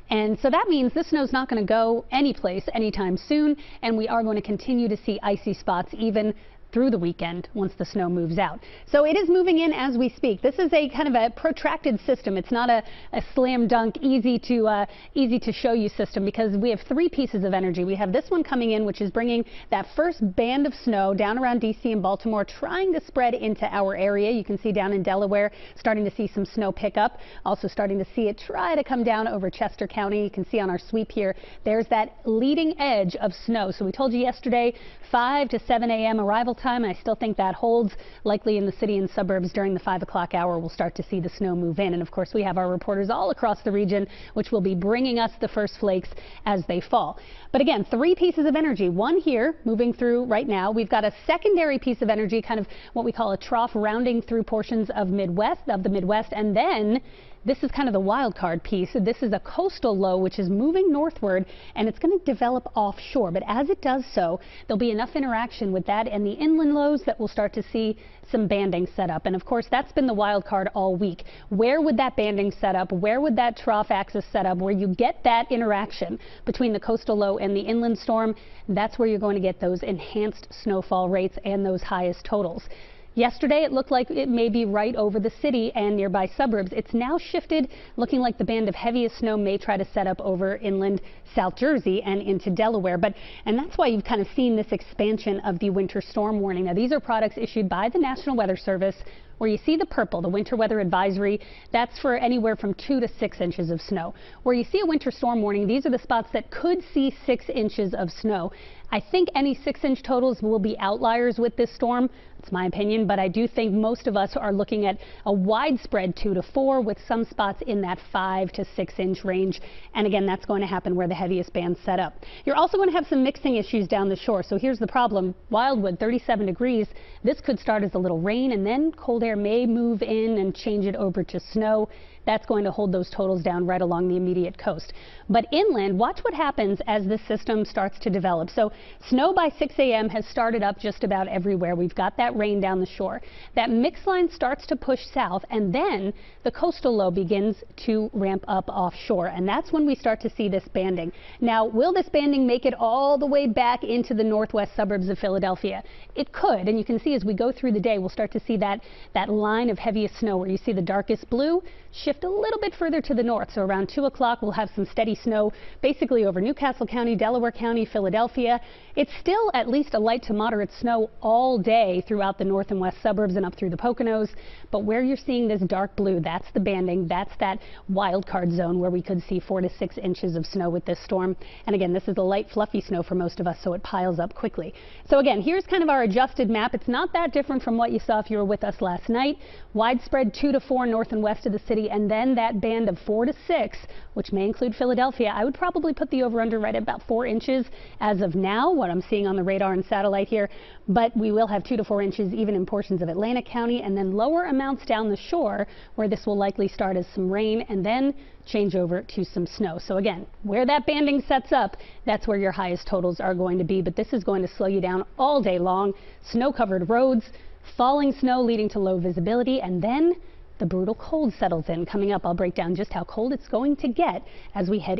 And so that means this snow's not going to go anyplace anytime soon, and we are going to continue to see icy spots even through the weekend once the snow moves out. So it is moving in as we speak. This is a kind of a protracted system. It's not a slam dunk, easy to show you system, because we have three pieces of energy. We have this one coming in, which is bringing that first band of snow down around D.C. and Baltimore, trying to spread into our area. You can see down in Delaware, starting to see some snow pick up. Also starting to see it try to come down over Chester County. You can see on our sweep here, there's that leading edge of snow. So we told you yesterday, 5 to 7 a.m. arrival time. I still think that holds. Likely in the city and suburbs during the 5 o'clock hour, we'll start to see the snow move in. And of course, we have our reporters all across the region, which will be bringing us the first flakes as they fall. But again, three pieces of energy. One here moving through right now. We've got a secondary piece of energy, kind of what we call a trough, rounding through portions of the Midwest. And then this is kind of the wild card piece. This is a coastal low, which is moving northward, and it's going to develop offshore. But as it does so, there'll be enough interaction with that and the inland lows that we'll start to see some banding set up. And of course, that's been the wild card all week. Where would that banding set up? Where would that trough axis set up? Where you get that interaction between the coastal low and the inland storm, that's where you're going to get those enhanced snowfall rates and those highest totals. Yesterday, it looked like it may be right over the city and nearby suburbs. It's now shifted, looking like the band of heaviest snow may try to set up over inland South Jersey and into Delaware. And that's why you've kind of seen this expansion of the winter storm warning. Now, these are products issued by the National Weather Service. Where you see the purple, the winter weather advisory, that's for anywhere from 2 to 6 inches of snow. Where you see a winter storm warning, these are the spots that could see 6 inches of snow. I think any 6-inch totals will be outliers with this storm. It's my opinion, but I do think most of us are looking at a widespread 2 to 4 with some spots in that 5 to 6-inch range. And again, that's going to happen where the heaviest band's set up. You're also going to have some mixing issues down the shore. So here's the problem. Wildwood, 37 degrees. This could start as a little rain, and then cold air may move in and change it over to snow. That's going to hold those totals down right along the immediate coast. But inland, watch what happens as this system starts to develop. So snow by 6 a.m. has started up just about everywhere. We've got that rain down the shore. That mix line starts to push south, and then the coastal low begins to ramp up offshore. And that's when we start to see this banding. Now, will this banding make it all the way back into the northwest suburbs of Philadelphia? It could, and you can see as we go through the day, we'll start to see that line of heaviest snow where you see the darkest blue shift a little bit further to the north. So around 2 o'clock, we'll have some steady snow basically over Newcastle County, Delaware County, Philadelphia. It's still at least a light to moderate snow all day throughout the north and west suburbs and up through the Poconos. But where you're seeing this dark blue, that's the banding. That's that wild card zone where we could see 4 to 6 inches of snow with this storm. And again, this is a light, fluffy snow for most of us, so it piles up quickly. So again, here's kind of our adjusted map. It's not that different from what you saw if you were with us last night. Widespread 2 to 4 north and west of the city, and then that band of 4 to 6, which may include Philadelphia. I would probably put the over-under right at about 4 inches as of now, what I'm seeing on the radar and satellite here. But we will have 2 to 4 inches even in portions of Atlantic County, and then lower amounts down the shore where this will likely start as some rain and then change over to some snow. So again, where that banding sets up, that's where your highest totals are going to be. But this is going to slow you down all day long. Snow-covered roads, falling snow leading to low visibility, and then the brutal cold settles in. Coming up, I'll break down just how cold it's going to get as we head